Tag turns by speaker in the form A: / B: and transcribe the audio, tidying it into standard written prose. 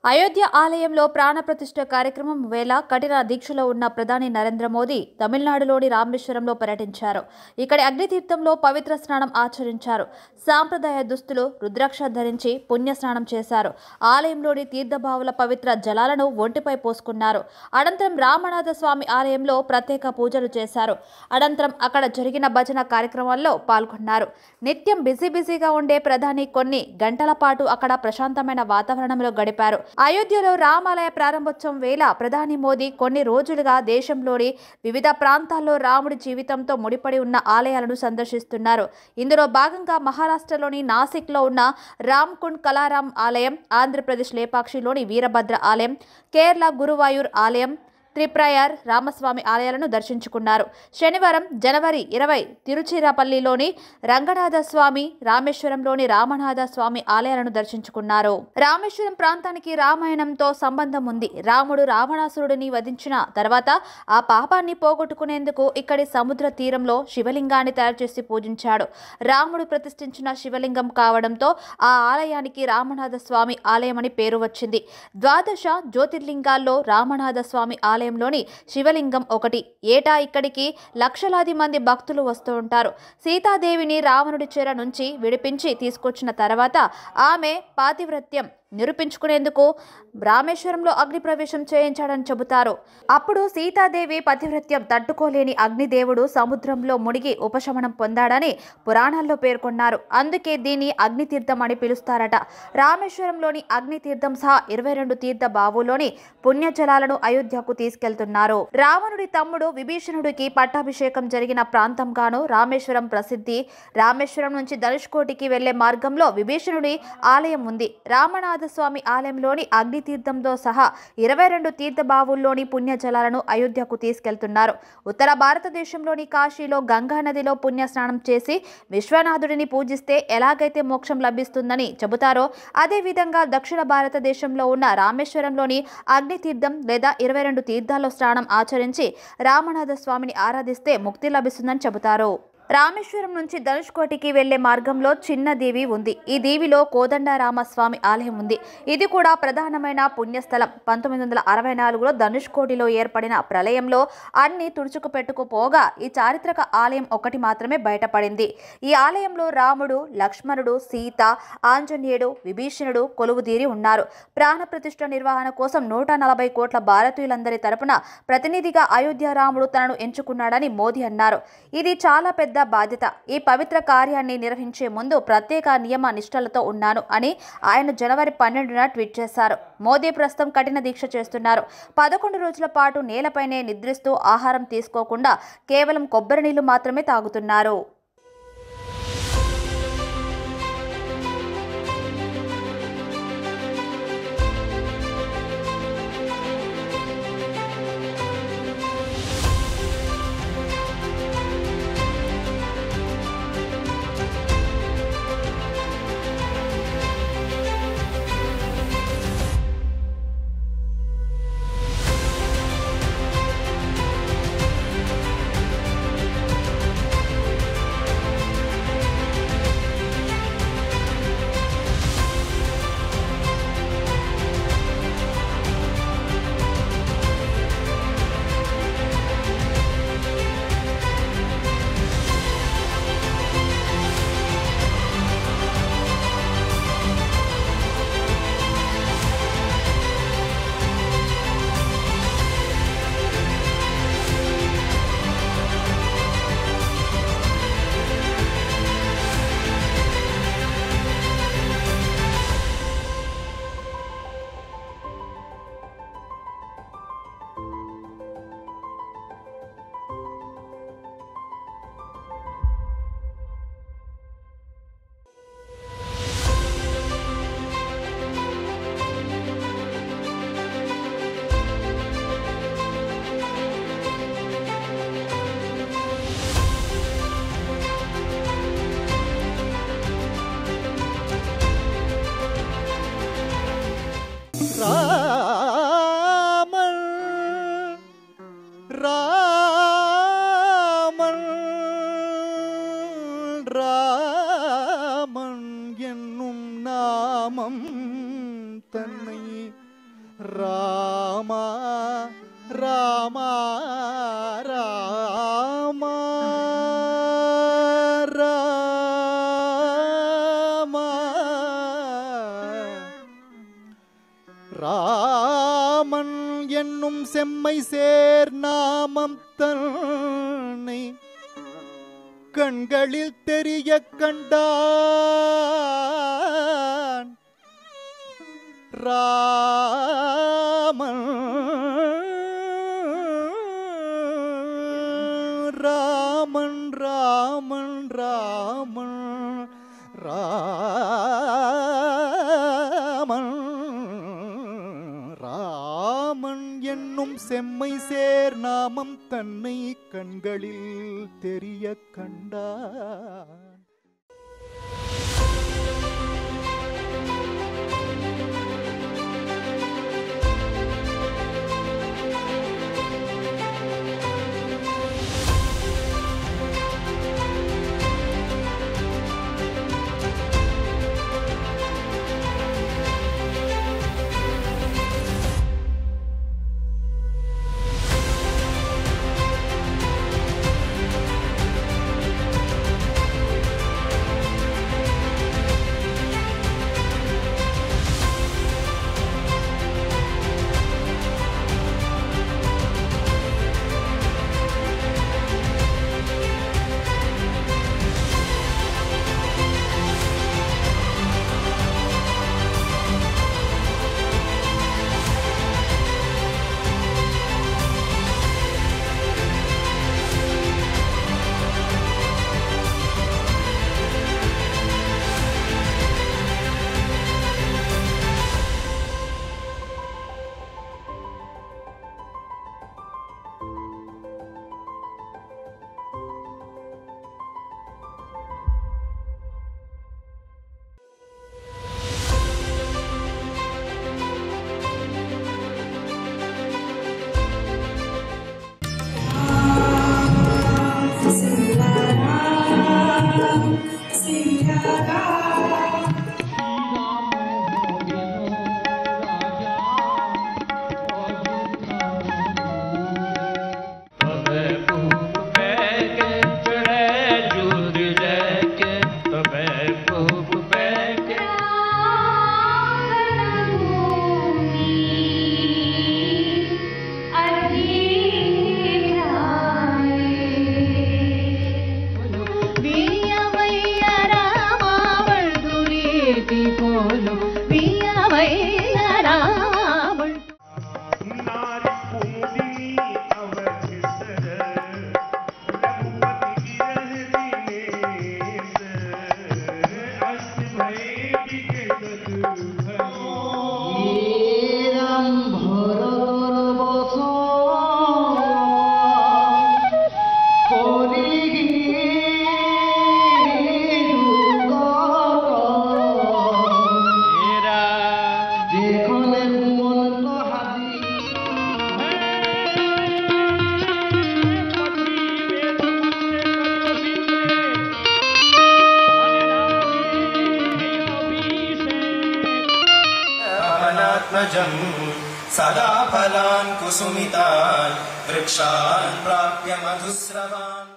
A: అయోధ్య ఆలయంలో ప్రాణప్రతిష్ఠ కార్యక్రమం వేళ కఠిన దీక్షలో ఉన్న ప్రధాని నరేంద్ర మోదీ తమిళనాడులోని రామేశ్వరంలో పర్యటించారు. ఇక్కడి అగ్నితీర్థంలో పవిత్ర స్నానం ఆచరించారు. సాంప్రదాయ దుస్తులు, రుద్రాక్ష ధరించి పుణ్యస్నానం చేశారు. ఆలయంలోని తీర్థభావుల పవిత్ర జలాలను ఒంటిపై పోసుకున్నారు. అనంతరం రామనాథ స్వామి ఆలయంలో ప్రత్యేక పూజలు చేశారు. అనంతరం అక్కడ జరిగిన భజన కార్యక్రమాల్లో పాల్గొన్నారు. నిత్యం బిజీగా ఉండే ప్రధాని కొన్ని గంటల పాటు అక్కడ ప్రశాంతమైన వాతావరణంలో గడిపారు. అయోధ్యలో రామాలయ ప్రారంభోత్సవం వేళ ప్రధాని మోదీ కొన్ని రోజులుగా దేశంలోని వివిధ ప్రాంతాల్లో రాముడి జీవితంతో ముడిపడి ఉన్న ఆలయాలను సందర్శిస్తున్నారు. ఇందులో భాగంగా మహారాష్ట్రలోని నాసిక్లో ఉన్న రామ్కుండ్ కలారాం ఆలయం, ఆంధ్రప్రదేశ్ లేపాక్షిలోని వీరభద్ర ఆలయం, కేరళ గురువాయూర్ ఆలయం, త్రిప్రయార్ రామస్వామి ఆలయాలను దర్శించుకున్నారు. శనివారం జనవరి 20 తిరుచిరాపల్లిలోని రంగనాథ స్వామి, రామేశ్వరంలోని రామనాథ స్వామి ఆలయాలను దర్శించుకున్నారు. రామేశ్వరం ప్రాంతానికి రామాయణంతో సంబంధం ఉంది. రాముడు రావణాసురుడిని వధించిన తర్వాత ఆ పాపాన్ని పోగొట్టుకునేందుకు ఇక్కడి సముద్ర తీరంలో శివలింగాన్ని తయారు చేసి పూజించాడు. రాముడు ప్రతిష్ఠించిన శివలింగం కావడంతో ఆ ఆలయానికి రామనాథ స్వామి ఆలయం అని పేరు వచ్చింది. ద్వాదశ జ్యోతిర్లింగాల్లో రామనాథ స్వామి ఆలయంలోని శివలింగం ఒకటి. ఏటా ఇక్కడికి లక్షలాది మంది భక్తులు వస్తూ ఉంటారు. సీతాదేవిని రావణుడి చెర నుంచి విడిపించి తీసుకొచ్చిన తర్వాత ఆమె పాతివ్రత్యం నిరూపించుకునేందుకు రామేశ్వరంలో అగ్నిప్రవేశం చేయించాడని చెబుతారు. అప్పుడు సీతాదేవి పతివ్రత్యం తట్టుకోలేని అగ్నిదేవుడు సముద్రంలో మునిగి ఉపశమనం పొందాడని పురాణాల్లో పేర్కొన్నారు. అందుకే దీన్ని అగ్నితీర్థం అని పిలుస్తారట. రామేశ్వరంలోని అగ్నితీర్థం సహా 22 తీర్థ బావులోని పుణ్యజలాలను అయోధ్యకు తీసుకెళ్తున్నారు. రావణుడి తమ్ముడు విభీషణుడికి పట్టాభిషేకం జరిగిన ప్రాంతంగాను రామేశ్వరం ప్రసిద్ధి. రామేశ్వరం నుంచి ధనుష్కోటికి వెళ్లే మార్గంలో విభీషణుడి ఆలయం ఉంది. రామనాథ స్వామి ఆలయంలోని అగ్నితీర్థంతో సహా 22 తీర్థబావుల్లోని పుణ్యజలాలను అయోధ్యకు తీసుకెళ్తున్నారు. ఉత్తర భారతదేశంలోని కాశీలో గంగా నదిలో పుణ్యస్నానం చేసి విశ్వనాథుడిని పూజిస్తే ఎలాగైతే మోక్షం లభిస్తుందని చెబుతారో అదేవిధంగా దక్షిణ భారతదేశంలో ఉన్న రామేశ్వరంలోని అగ్నితీర్థం లేదా 22 తీర్థాల్లో స్నానం ఆచరించి రామనాథ స్వామిని ఆరాధిస్తే ముక్తి లభిస్తుందని చెబుతారు. రామేశ్వరం నుంచి ధనుష్కోటికి వెళ్లే మార్గంలో చిన్న దీవి ఉంది. ఈ దీవిలో కోదండరామస్వామి ఆలయం ఉంది. ఇది కూడా ప్రధానమైన పుణ్యస్థలం. 1964లో ధనుష్కోటిలో ఏర్పడిన ప్రళయంలో అన్ని తుడుచుకుపెట్టుకుపోగా ఈ చారిత్రక ఆలయం ఒకటి మాత్రమే బయటపడింది. ఈ ఆలయంలో రాముడు, లక్ష్మణుడు, సీత, ఆంజనేయుడు, విభీషణుడు కొలువుదీరి ఉన్నారు. ప్రాణప్రతిష్ఠ నిర్వహణ కోసం 140 కోట్ల భారతీయులందరి తరపున ప్రతినిధిగా అయోధ్య రాముడు తనను ఎంచుకున్నాడని మోదీ అన్నారు. ఇది చాలా పెద్ద బాధ్యత. ఈ పవిత్ర కార్యాన్ని నిర్వహించే ముందు ప్రత్యేక నియమ నిష్టలతో ఉన్నాను అని ఆయన జనవరి 12న ట్వీట్ చేశారు. మోదీ ప్రస్తుతం కఠిన దీక్ష చేస్తున్నారు. 11 రోజుల పాటు నేలపైనే నిద్రిస్తూ ఆహారం తీసుకోకుండా కేవలం కొబ్బరి నీళ్లు మాత్రమే తాగుతున్నారు.
B: రామ రామ రామ రామ ராமன் என்னும் செம்மை சேர் நாமம் தன்னை கண்களில் தெரிய கண்டான் ராமன் ராமன் ராமன் ராமன் ராமன் ராமன் என்னும் செம்மை சேர் நாமம் தன்னை கண்களில் தெரிய கண்டான்.
C: सदा फलान् कुसुमितान् वृक्षान् प्राप्य मधुस्रवान्